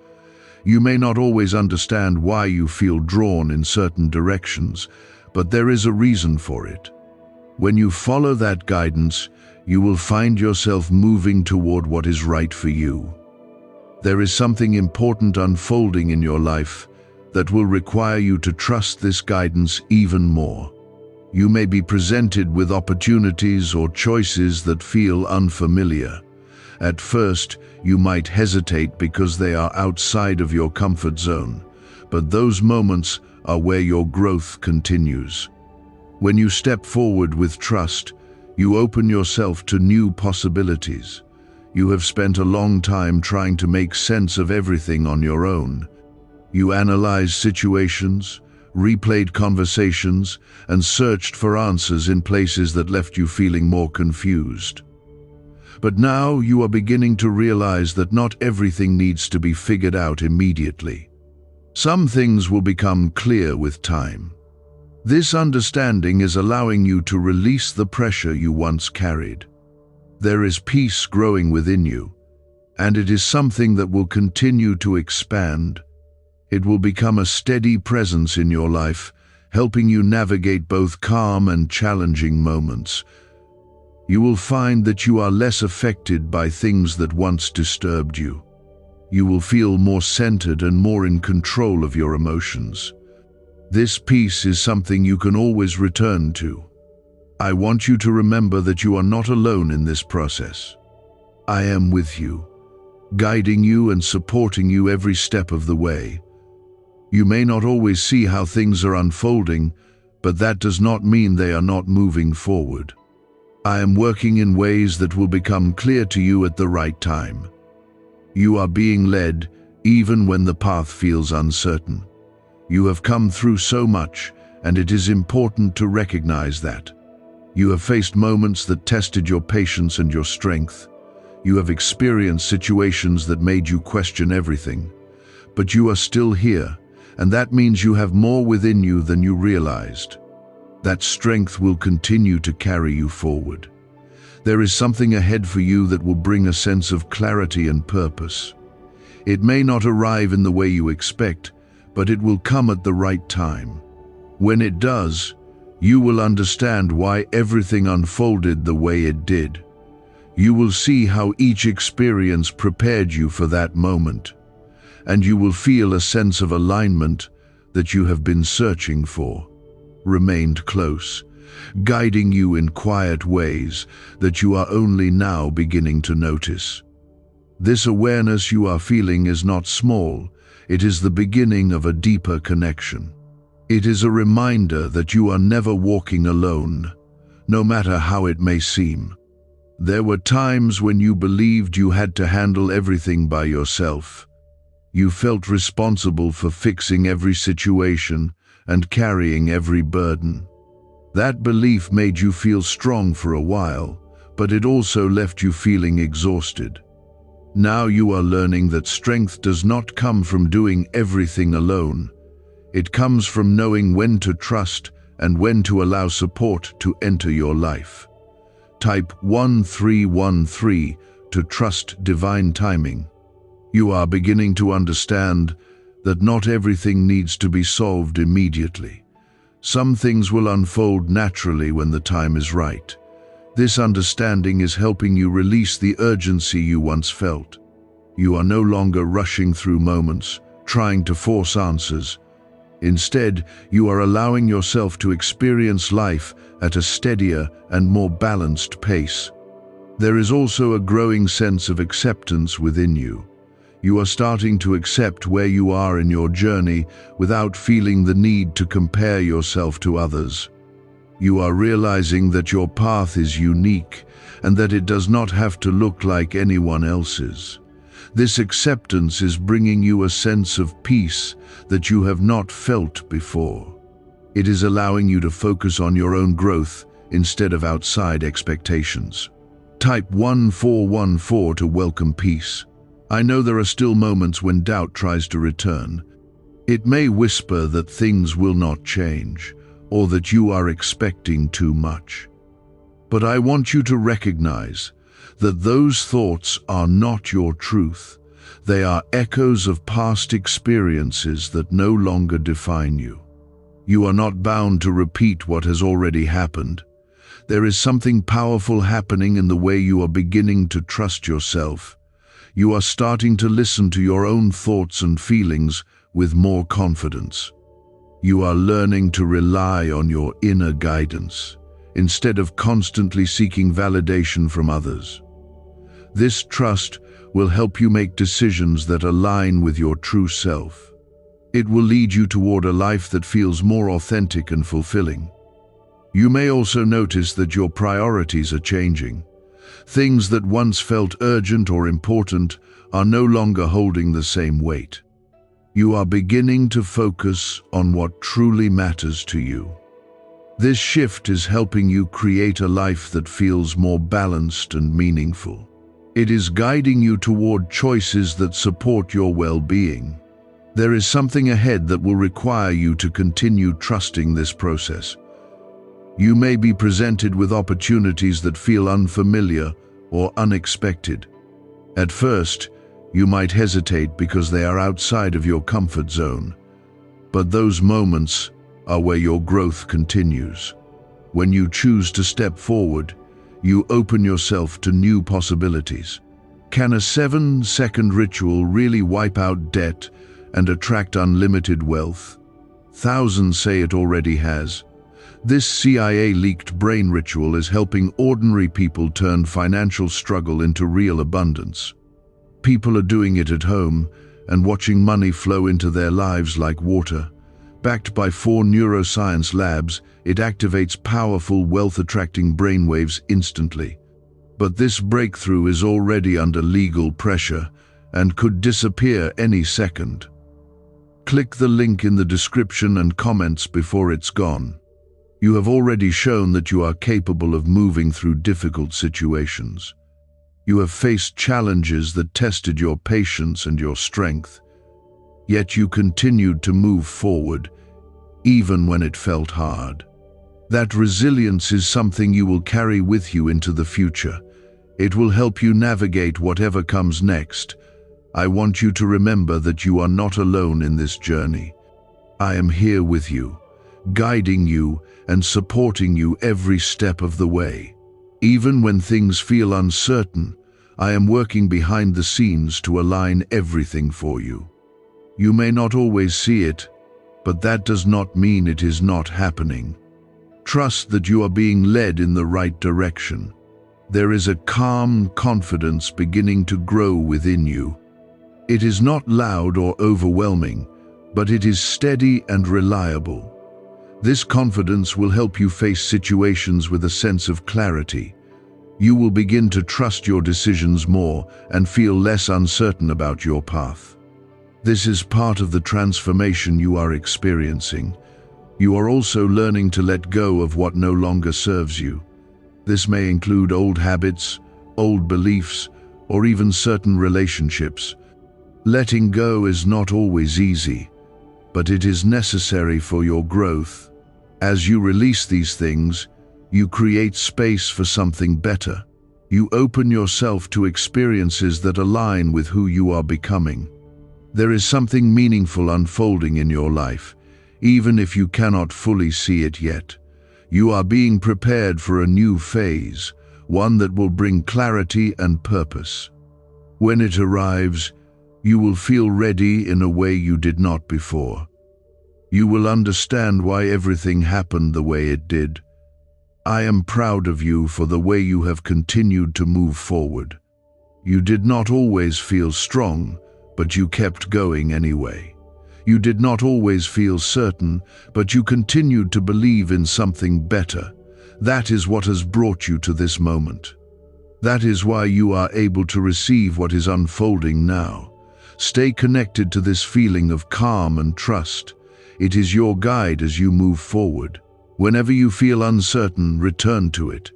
You may not always understand why you feel drawn in certain directions, but there is a reason for it. When you follow that guidance, you will find yourself moving toward what is right for you. There is something important unfolding in your life that will require you to trust this guidance even more. You may be presented with opportunities or choices that feel unfamiliar. At first, you might hesitate because they are outside of your comfort zone, but those moments are where your growth continues. When you step forward with trust, you open yourself to new possibilities. You have spent a long time trying to make sense of everything on your own. You analyzed situations, replayed conversations, and searched for answers in places that left you feeling more confused. But now you are beginning to realize that not everything needs to be figured out immediately. Some things will become clear with time. This understanding is allowing you to release the pressure you once carried. There is peace growing within you, and it is something that will continue to expand. It will become a steady presence in your life, helping you navigate both calm and challenging moments. You will find that you are less affected by things that once disturbed you. You will feel more centered and more in control of your emotions. This peace is something you can always return to. I want you to remember that you are not alone in this process. I am with you, guiding you and supporting you every step of the way. You may not always see how things are unfolding, but that does not mean they are not moving forward. I am working in ways that will become clear to you at the right time. You are being led, even when the path feels uncertain. You have come through so much, and it is important to recognize that. You have faced moments that tested your patience and your strength. You have experienced situations that made you question everything. But you are still here, and that means you have more within you than you realized. That strength will continue to carry you forward. There is something ahead for you that will bring a sense of clarity and purpose. It may not arrive in the way you expect, but it will come at the right time. When it does, you will understand why everything unfolded the way it did. You will see how each experience prepared you for that moment, and you will feel a sense of alignment that you have been searching for, remained close, guiding you in quiet ways that you are only now beginning to notice. This awareness you are feeling is not small, it is the beginning of a deeper connection. It is a reminder that you are never walking alone, no matter how it may seem. There were times when you believed you had to handle everything by yourself. You felt responsible for fixing every situation and carrying every burden. That belief made you feel strong for a while, but it also left you feeling exhausted. Now you are learning that strength does not come from doing everything alone. It comes from knowing when to trust and when to allow support to enter your life. Type 1313 to trust divine timing. You are beginning to understand that not everything needs to be solved immediately. Some things will unfold naturally when the time is right. This understanding is helping you release the urgency you once felt. You are no longer rushing through moments, trying to force answers. Instead, you are allowing yourself to experience life at a steadier and more balanced pace. There is also a growing sense of acceptance within you. You are starting to accept where you are in your journey without feeling the need to compare yourself to others. You are realizing that your path is unique and that it does not have to look like anyone else's. This acceptance is bringing you a sense of peace that you have not felt before. It is allowing you to focus on your own growth instead of outside expectations. Type 1414 to welcome peace. I know there are still moments when doubt tries to return. It may whisper that things will not change, or that you are expecting too much. But I want you to recognize that those thoughts are not your truth. They are echoes of past experiences that no longer define you. You are not bound to repeat what has already happened. There is something powerful happening in the way you are beginning to trust yourself. You are starting to listen to your own thoughts and feelings with more confidence. You are learning to rely on your inner guidance, instead of constantly seeking validation from others. This trust will help you make decisions that align with your true self. It will lead you toward a life that feels more authentic and fulfilling. You may also notice that your priorities are changing. Things that once felt urgent or important are no longer holding the same weight. You are beginning to focus on what truly matters to you. This shift is helping you create a life that feels more balanced and meaningful. It is guiding you toward choices that support your well-being. There is something ahead that will require you to continue trusting this process. You may be presented with opportunities that feel unfamiliar or unexpected. At first, You might hesitate because they are outside of your comfort zone. But those moments are where your growth continues. When you choose to step forward, you open yourself to new possibilities. Can a 7-second ritual really wipe out debt and attract unlimited wealth? Thousands say it already has. This CIA-leaked brain ritual is helping ordinary people turn financial struggle into real abundance. People are doing it at home and watching money flow into their lives like water. Backed by 4 neuroscience labs, it activates powerful wealth-attracting brainwaves instantly. But this breakthrough is already under legal pressure and could disappear any second. Click the link in the description and comments before it's gone. You have already shown that you are capable of moving through difficult situations. You have faced challenges that tested your patience and your strength. Yet you continued to move forward, even when it felt hard. That resilience is something you will carry with you into the future. It will help you navigate whatever comes next. I want you to remember that you are not alone in this journey. I am here with you, guiding you and supporting you every step of the way. Even when things feel uncertain, I am working behind the scenes to align everything for you. You may not always see it, but that does not mean it is not happening. Trust that you are being led in the right direction. There is a calm confidence beginning to grow within you. It is not loud or overwhelming, but it is steady and reliable. This confidence will help you face situations with a sense of clarity. You will begin to trust your decisions more and feel less uncertain about your path. This is part of the transformation you are experiencing. You are also learning to let go of what no longer serves you. This may include old habits, old beliefs, or even certain relationships. Letting go is not always easy, but it is necessary for your growth. As you release these things, you create space for something better. You open yourself to experiences that align with who you are becoming. There is something meaningful unfolding in your life, even if you cannot fully see it yet. You are being prepared for a new phase, one that will bring clarity and purpose. When it arrives, you will feel ready in a way you did not before. You will understand why everything happened the way it did. I am proud of you for the way you have continued to move forward. You did not always feel strong, but you kept going anyway. You did not always feel certain, but you continued to believe in something better. That is what has brought you to this moment. That is why you are able to receive what is unfolding now. Stay connected to this feeling of calm and trust. It is your guide as you move forward. Whenever you feel uncertain, return to it.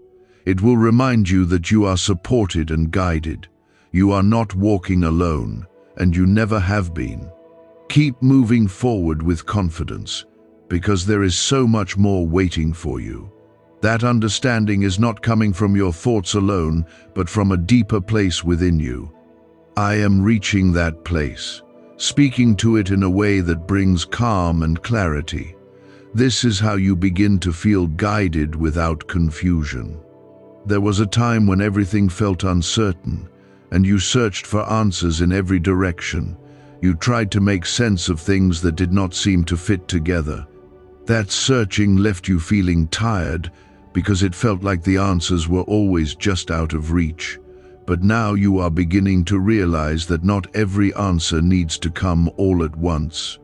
It will remind you that you are supported and guided. You are not walking alone, and you never have been. Keep moving forward with confidence, because there is so much more waiting for you. That understanding is not coming from your thoughts alone, but from a deeper place within you. I am reaching that place, speaking to it in a way that brings calm and clarity. This is how you begin to feel guided without confusion. There was a time when everything felt uncertain, and you searched for answers in every direction. You tried to make sense of things that did not seem to fit together. That searching left you feeling tired because it felt like the answers were always just out of reach. But now you are beginning to realize that not every answer needs to come all at once.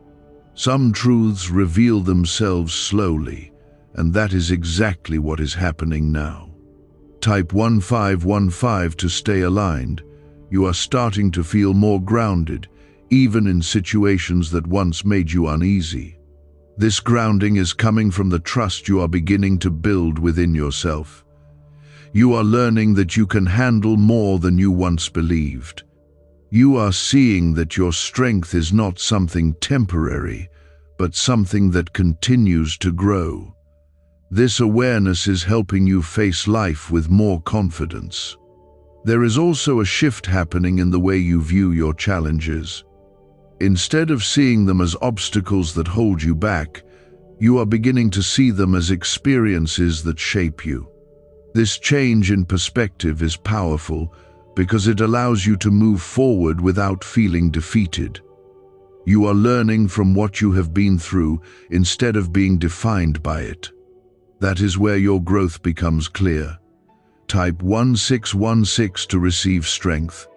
Some truths reveal themselves slowly, and that is exactly what is happening now. Type 1515 to stay aligned. You are starting to feel more grounded, even in situations that once made you uneasy. This grounding is coming from the trust you are beginning to build within yourself. You are learning that you can handle more than you once believed. You are seeing that your strength is not something temporary, but something that continues to grow. This awareness is helping you face life with more confidence. There is also a shift happening in the way you view your challenges. Instead of seeing them as obstacles that hold you back, you are beginning to see them as experiences that shape you. This change in perspective is powerful because it allows you to move forward without feeling defeated. You are learning from what you have been through instead of being defined by it. That is where your growth becomes clear. Type 1616 to receive strength.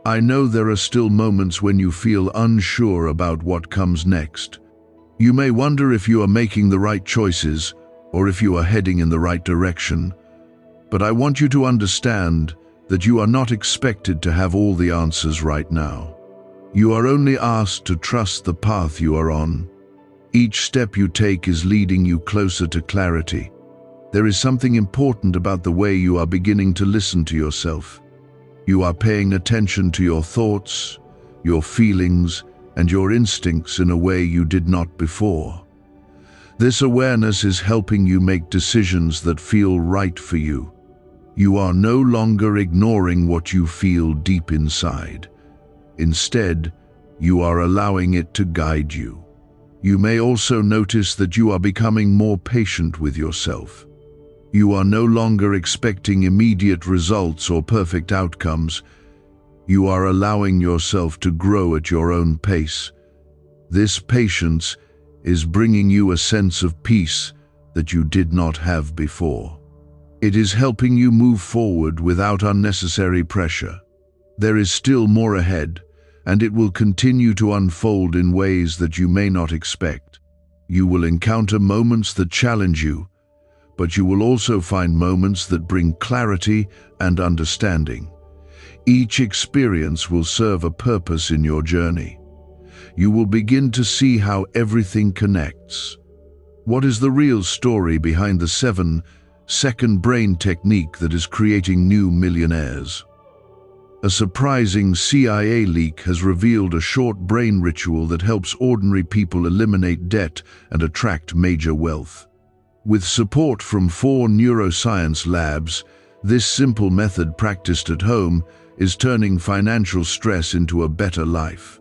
I know there are still moments when you feel unsure about what comes next. You may wonder if you are making the right choices or if you are heading in the right direction. But I want you to understand that you are not expected to have all the answers right now. You are only asked to trust the path you are on. Each step you take is leading you closer to clarity. There is something important about the way you are beginning to listen to yourself. You are paying attention to your thoughts, your feelings, and your instincts in a way you did not before. This awareness is helping you make decisions that feel right for you. You are no longer ignoring what you feel deep inside. Instead, you are allowing it to guide you. You may also notice that you are becoming more patient with yourself. You are no longer expecting immediate results or perfect outcomes. You are allowing yourself to grow at your own pace. This patience is bringing you a sense of peace that you did not have before. It is helping you move forward without unnecessary pressure. There is still more ahead, and it will continue to unfold in ways that you may not expect. You will encounter moments that challenge you, but you will also find moments that bring clarity and understanding. Each experience will serve a purpose in your journey. You will begin to see how everything connects. What is the real story behind the 7-second brain technique that is creating new millionaires? A surprising CIA leak has revealed a short brain ritual that helps ordinary people eliminate debt and attract major wealth. With support from 4 neuroscience labs, this simple method practiced at home is turning financial stress into a better life.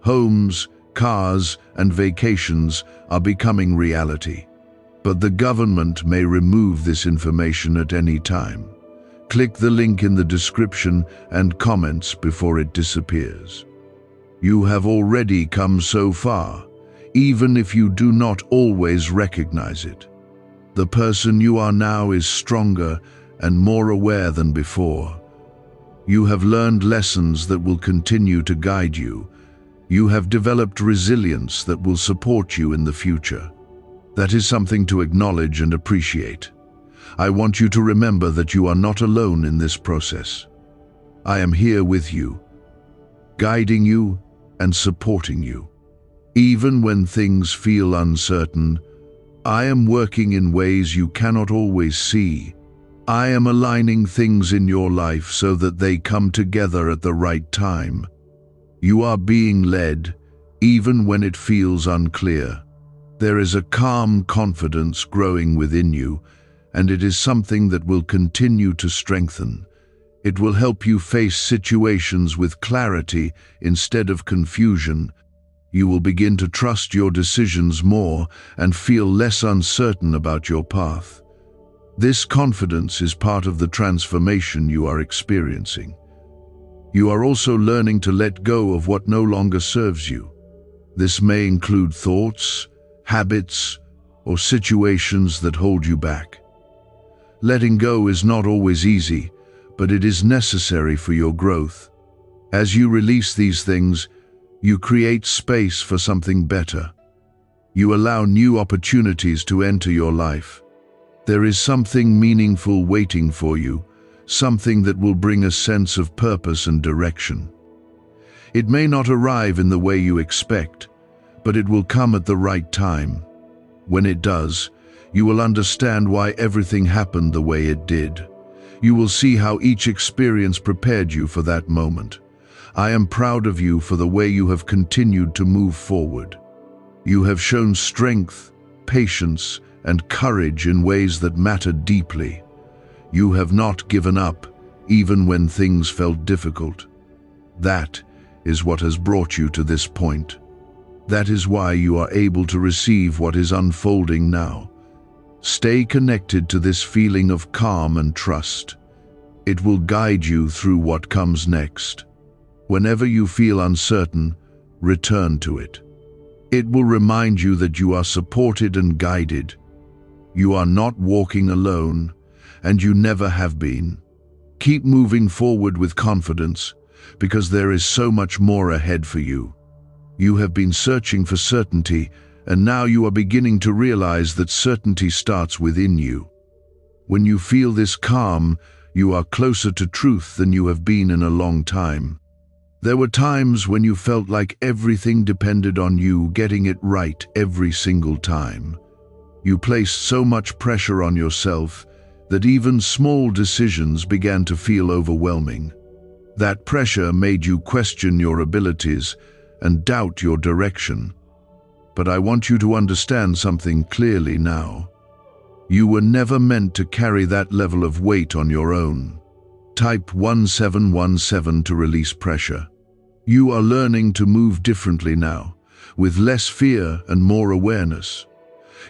Homes, cars, and vacations are becoming reality. But the government may remove this information at any time. Click the link in the description and comments before it disappears. You have already come so far, even if you do not always recognize it. The person you are now is stronger and more aware than before. You have learned lessons that will continue to guide you. You have developed resilience that will support you in the future. That is something to acknowledge and appreciate. I want you to remember that you are not alone in this process. I am here with you, guiding you and supporting you. Even when things feel uncertain, I am working in ways you cannot always see. I am aligning things in your life so that they come together at the right time. You are being led, even when it feels unclear. There is a calm confidence growing within you, and it is something that will continue to strengthen. It will help you face situations with clarity instead of confusion. You will begin to trust your decisions more and feel less uncertain about your path. This confidence is part of the transformation you are experiencing. You are also learning to let go of what no longer serves you. This may include thoughts, habits, or situations that hold you back. Letting go is not always easy, but it is necessary for your growth. As you release these things, you create space for something better. You allow new opportunities to enter your life. There is something meaningful waiting for you, something that will bring a sense of purpose and direction. It may not arrive in the way you expect, but it will come at the right time. When it does, you will understand why everything happened the way it did. You will see how each experience prepared you for that moment. I am proud of you for the way you have continued to move forward. You have shown strength, patience, and courage in ways that matter deeply. You have not given up, even when things felt difficult. That is what has brought you to this point. That is why you are able to receive what is unfolding now. Stay connected to this feeling of calm and trust. It will guide you through what comes next. Whenever you feel uncertain, return to it. It will remind you that you are supported and guided. You are not walking alone, and you never have been. Keep moving forward with confidence, because there is so much more ahead for you. You have been searching for certainty, and now you are beginning to realize that certainty starts within you. When you feel this calm, you are closer to truth than you have been in a long time. There were times when you felt like everything depended on you getting it right every single time. You placed so much pressure on yourself that even small decisions began to feel overwhelming. That pressure made you question your abilities and doubt your direction. But I want you to understand something clearly now. You were never meant to carry that level of weight on your own. Type 1717 to release pressure. You are learning to move differently now, with less fear and more awareness.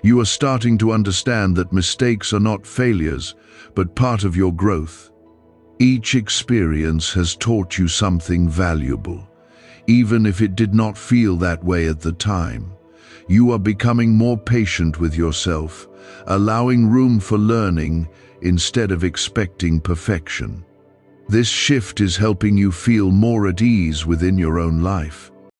You are starting to understand that mistakes are not failures, but part of your growth. Each experience has taught you something valuable, even if it did not feel that way at the time. You are becoming more patient with yourself, allowing room for learning instead of expecting perfection. This shift is helping you feel more at ease within your own life.